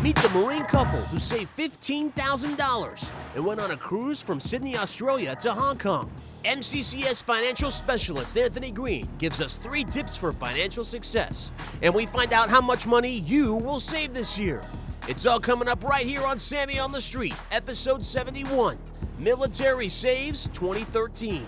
Meet the Marine couple who saved $15,000 and went on a cruise from Sydney, Australia to Hong Kong. MCCS financial specialist Anthony Green gives us 3 tips for financial success, and we find out how much money you will save this year. It's all coming up right here on Samy on the Street, episode 71, Military Saves 2013.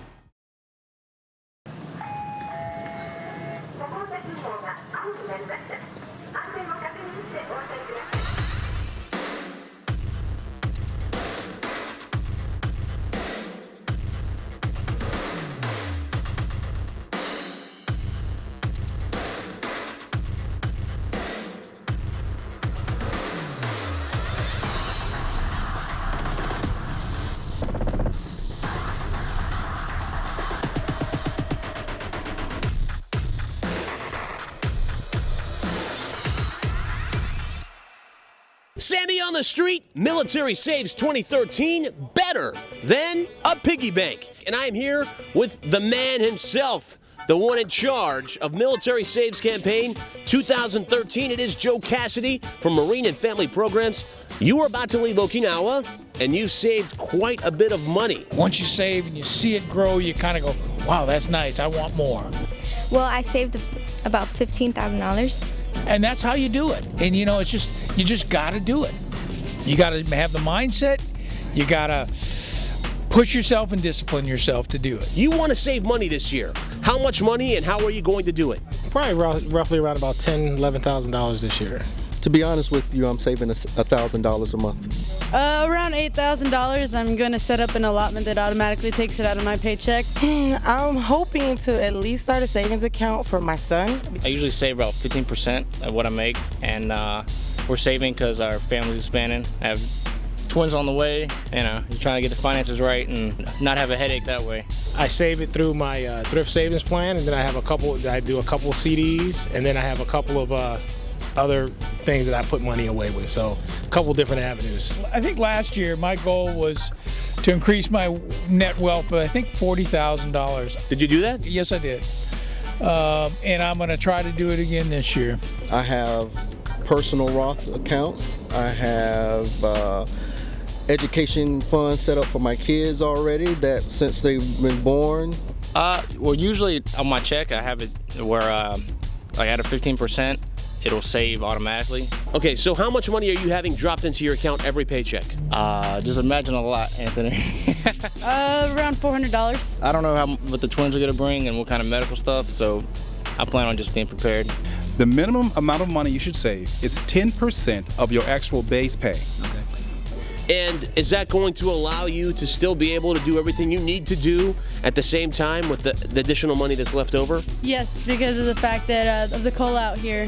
Samy on the Street, Military Saves 2013, better than a piggy bank. And I am here with the man himself, the one in charge of Military Saves Campaign 2013. It is Joe Cassidy from Marine and Family Programs. You are about to leave Okinawa, and you've saved quite a bit of money. Once you save and you see it grow, you kind of go, wow, that's nice, I want more. Well, I saved about $15,000. And that's how you do it. And you know, you just got to do it. You got to have the mindset. You got to push yourself and discipline yourself to do it. You want to save money this year. How much money and how are you going to do it? Probably roughly around about $10,000, $11,000 this year. To be honest with you, I'm saving $1,000 a month. Around $8,000. I'm going to set up an allotment that automatically takes it out of my paycheck. I'm hoping to at least start a savings account for my son. I usually save about 15% of what I make, and we're saving because our family's expanding. I have twins on the way, just trying to get the finances right and not have a headache that way. I save it through my thrift savings plan, and then I do a couple of CDs, and then I have a couple of other things that I put money away with, so a couple different avenues. I think last year my goal was to increase my net wealth by I think $40,000. Did you do that? Yes, I did. And I'm going to try to do it again this year. I have personal Roth accounts. I have education funds set up for my kids already that since they've been born. Well, usually on my check I have it where I add a 15%. It'll save automatically. Okay, so how much money are you having dropped into your account every paycheck? Just imagine a lot, Anthony. Around $400. I don't know what the twins are gonna bring and what kind of medical stuff, so I plan on just being prepared. The minimum amount of money you should save is 10% of your actual base pay. Okay. And is that going to allow you to still be able to do everything you need to do at the same time with the additional money that's left over? Yes, because of the fact that of the cola out here,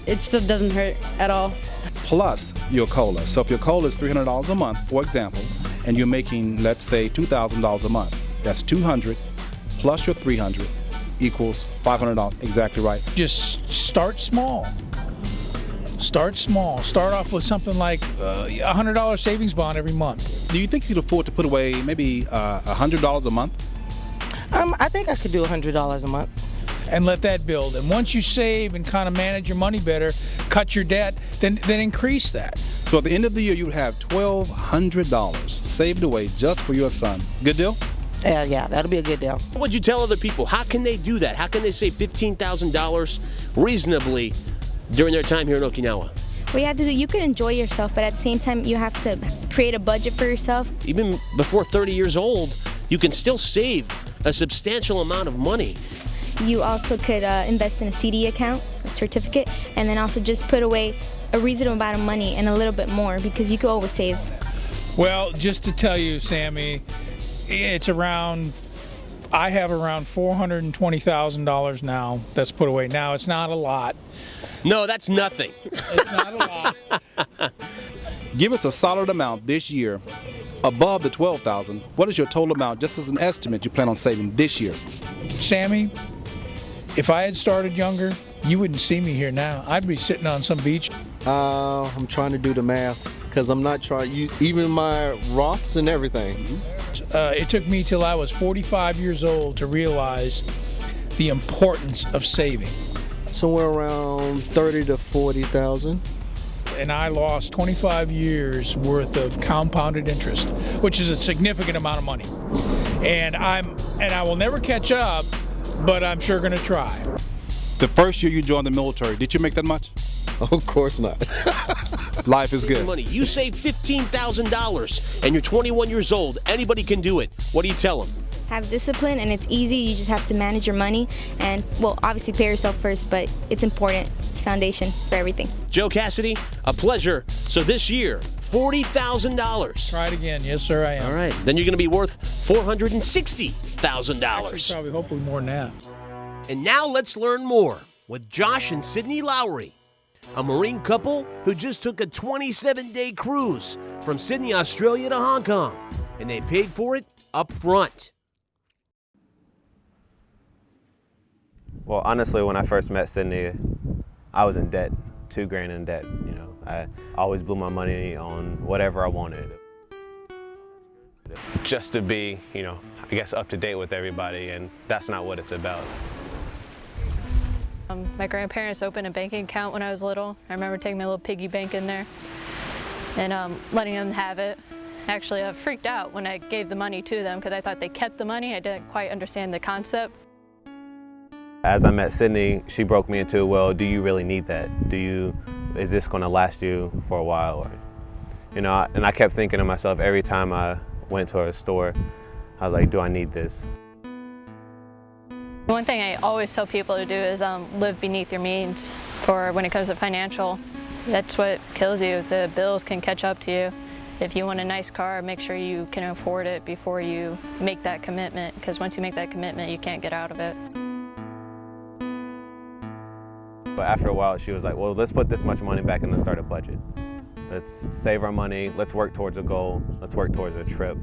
it still doesn't hurt at all. Plus your COLA. So if your COLA is $300 a month, for example, and you're making, let's say, $2,000 a month, that's $200 plus your $300 equals $500. Exactly right. Just start small. Start small. Start off with something like a $100 savings bond every month. Do you think you could afford to put away maybe $100 a month? I think I could do $100 a month. And let that build. And once you save and kind of manage your money better, cut your debt, then increase that. So at the end of the year, you would have $1,200 saved away just for your son. Good deal? Yeah, that'll be a good deal. What would you tell other people? How can they do that? How can they save $15,000 reasonably during their time here in Okinawa? What you have to do, you can enjoy yourself, but at the same time, you have to create a budget for yourself. Even before 30 years old, you can still save a substantial amount of money. You also could invest in a CD account, a certificate, and then also just put away a reasonable amount of money and a little bit more because you could always save. Well, just to tell you, Samy, I have around $420,000 now that's put away. Now, it's not a lot. No, that's nothing. It's not a lot. Give us a solid amount this year above the $12,000. What is your total amount, just as an estimate, you plan on saving this year? Sammy, if I had started younger, you wouldn't see me here now. I'd be sitting on some beach. I'm trying to do the math because I'm not trying, even my Roths and everything. It took me till I was 45 years old to realize the importance of saving. Somewhere around 30 to 40,000. and I lost 25 years worth of compounded interest, which is a significant amount of money. And I will never catch up, but I'm sure going to try. The first year you joined the military, did you make that much? Of course not. Life is good. Money. You save $15,000 and you're 21 years old. Anybody can do it. What do you tell them? Have discipline, and it's easy. You just have to manage your money and, well, obviously pay yourself first, but it's important. It's foundation for everything. Joe Cassidy, a pleasure. So this year, $40,000. Try it again. Yes, sir, I am. All right. Then you're going to be worth $460,000. Actually, probably hopefully more than that. And now let's learn more with Josh and Sydney Lowery, a Marine couple who just took a 27-day cruise from Sydney, Australia to Hong Kong, and they paid for it up front. Well, honestly, when I first met Sydney, I was in debt, $2,000 in debt. You know, I always blew my money on whatever I wanted. Just to be, you know, I guess up to date with everybody, and that's not what it's about. My grandparents opened a banking account when I was little. I remember taking my little piggy bank in there and letting them have it. Actually, I freaked out when I gave the money to them because I thought they kept the money. I didn't quite understand the concept. As I met Sydney, she broke me into, well, do you really need that? Is this going to last you for a while? Or, you know, and I kept thinking to myself every time I went to a store, I was like, do I need this? One thing I always tell people to do is live beneath your means for when it comes to financial. That's what kills you. The bills can catch up to you. If you want a nice car, make sure you can afford it before you make that commitment, because once you make that commitment, you can't get out of it. But after a while, she was like, well, let's put this much money back and let's start a budget. Let's save our money, let's work towards a goal, let's work towards a trip.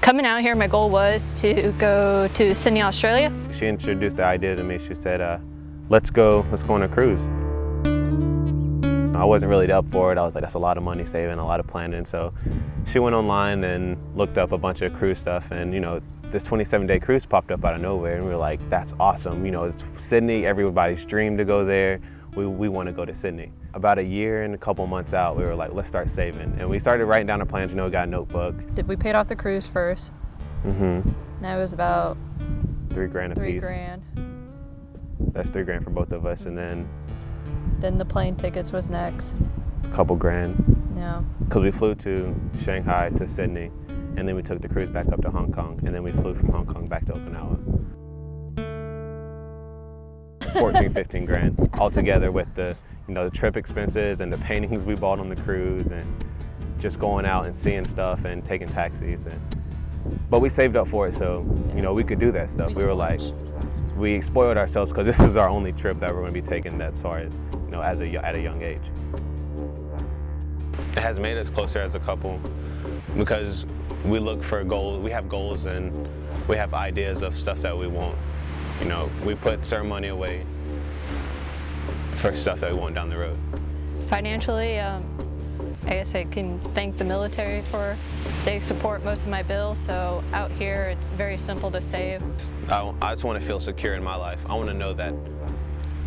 Coming out here, my goal was to go to Sydney, Australia. She introduced the idea to me. She said, let's go on a cruise. I wasn't really up for it. I was like, that's a lot of money saving, a lot of planning. So she went online and looked up a bunch of cruise stuff, and you know, this 27-day cruise popped up out of nowhere, and we were like, that's awesome. You know, it's Sydney, everybody's dream to go there. We want to go to Sydney. About a year and a couple months out, we were like, let's start saving. And we started writing down our plans, you know, got a notebook. We paid off the cruise first. Mm-hmm. That was about $3,000 a piece. $3,000. That's $3,000 for both of us, and then the plane tickets was next. a couple grand. Yeah. Because we flew to Shanghai to Sydney, and then we took the cruise back up to Hong Kong, and then we flew from Hong Kong back to Okinawa. 14, 15 grand altogether with the, you know, the trip expenses and the paintings we bought on the cruise and just going out and seeing stuff and taking taxis. But we saved up for it, so, you know, we could do that stuff. We were like, we spoiled ourselves because this is our only trip that we're going to be taking as far as, you know, at a young age. It has made us closer as a couple because we look for goals, we have goals and we have ideas of stuff that we want. You know, we put certain money away for stuff that we want down the road. Financially, I guess I can thank the military for, they support most of my bills, so out here it's very simple to save. I just want to feel secure in my life. I want to know that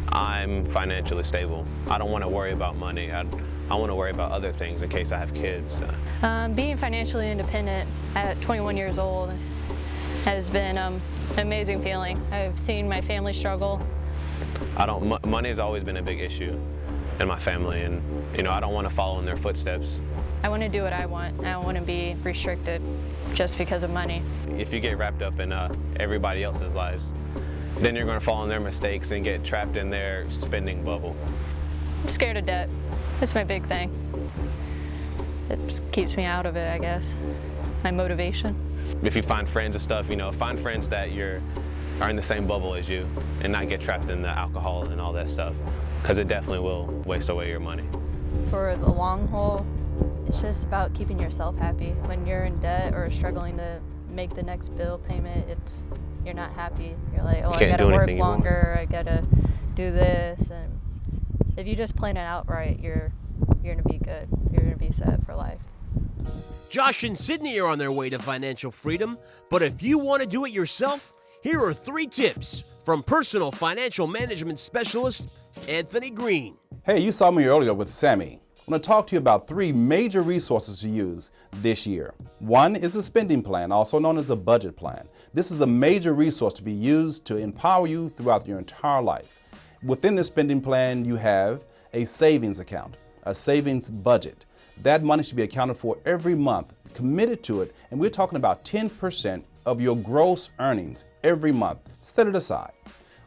I'm financially stable. I don't want to worry about money. I want to worry about other things in case I have kids. Being financially independent at 21 years old has been an amazing feeling. I've seen my family struggle. Money has always been a big issue in my family, and you know, I don't want to follow in their footsteps. I want to do what I want. I don't want to be restricted just because of money. If you get wrapped up in everybody else's lives, then you're going to fall in their mistakes and get trapped in their spending bubble. I'm scared of debt. That's my big thing. It just keeps me out of it, I guess. My motivation. If you find friends and stuff, you know, find friends that are in the same bubble as you and not get trapped in the alcohol and all that stuff, because it definitely will waste away your money. For the long haul, it's just about keeping yourself happy. When you're in debt or struggling to make the next bill payment, you're not happy. You're like, oh, I gotta work longer, I gotta do this. And if you just plan it out right, you're gonna be good. You're gonna be set for life. Josh and Sydney are on their way to financial freedom, but if you want to do it yourself, here are 3 tips from personal financial management specialist Anthony Green. Hey, you saw me earlier with Samy. I'm going to talk to you about 3 major resources to use this year. One is a spending plan, also known as a budget plan. This is a major resource to be used to empower you throughout your entire life. Within the spending plan, you have a savings account, a savings budget. That money should be accounted for every month, committed to it, and we're talking about 10% of your gross earnings every month. Set it aside.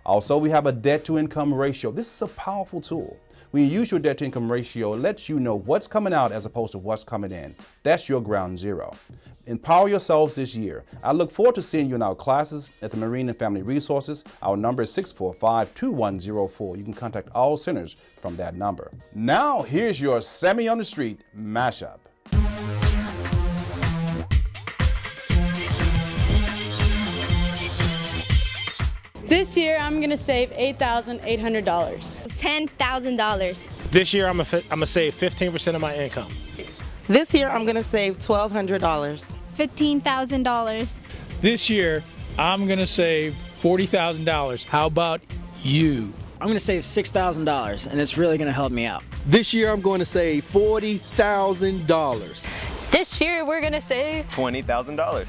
Also, we have a debt-to-income ratio. This is a powerful tool. When you use your debt-to-income ratio, it lets you know what's coming out as opposed to what's coming in. That's your ground zero. Empower yourselves this year. I look forward to seeing you in our classes at the Marine and Family Resources. Our number is 645-2104. You can contact all centers from that number. Now, here's your Samy on the Street mashup. This year, I'm gonna save $8,800. $10,000. This year, I'm gonna save 15% of my income. This year, I'm gonna save $1,200. $15,000. This year, I'm going to save $40,000. How about you? I'm going to save $6,000, and it's really going to help me out. This year, I'm going to save $40,000. This year we're gonna save $20,000.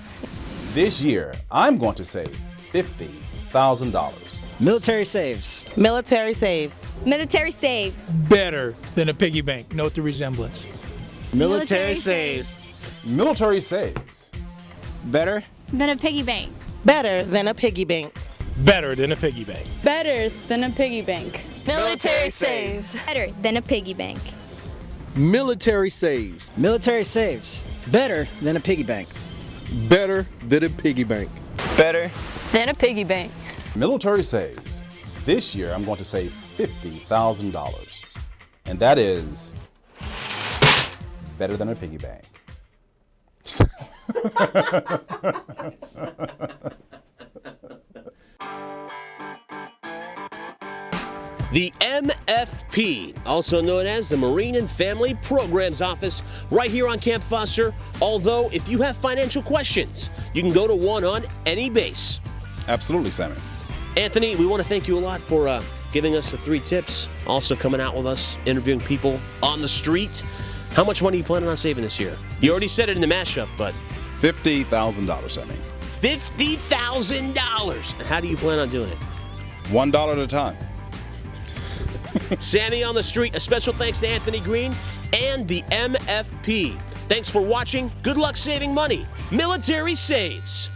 This year, I'm going to save $50,000. Military saves. Military saves. Military saves. Better than a piggy bank. Note the resemblance. Military saves. Military saves. Better Than a piggy bank. Better than a piggy bank. Better than a piggy bank. Better than a piggy bank. military saves. Better than a piggy bank. Military saves. Military saves. Better than a piggy bank. Better than a piggy bank. Better Than a piggy bank. Military saves. This year, I'm going to save $50,000. And that is better than a piggy bank. The MFP, also known as the Marine and Family Programs Office, right here on Camp Foster. Although, if you have financial questions, you can go to one on any base. Absolutely, Samy. Anthony, we want to thank you a lot for giving us the 3 tips, also coming out with us, interviewing people on the street. How much money are you planning on saving this year? You already said it in the mashup, but... $50,000, Samy. $50,000! And how do you plan on doing it? $1 at a time. Samy on the Street, a special thanks to Anthony Green and the MFP. Thanks for watching. Good luck saving money. Military saves.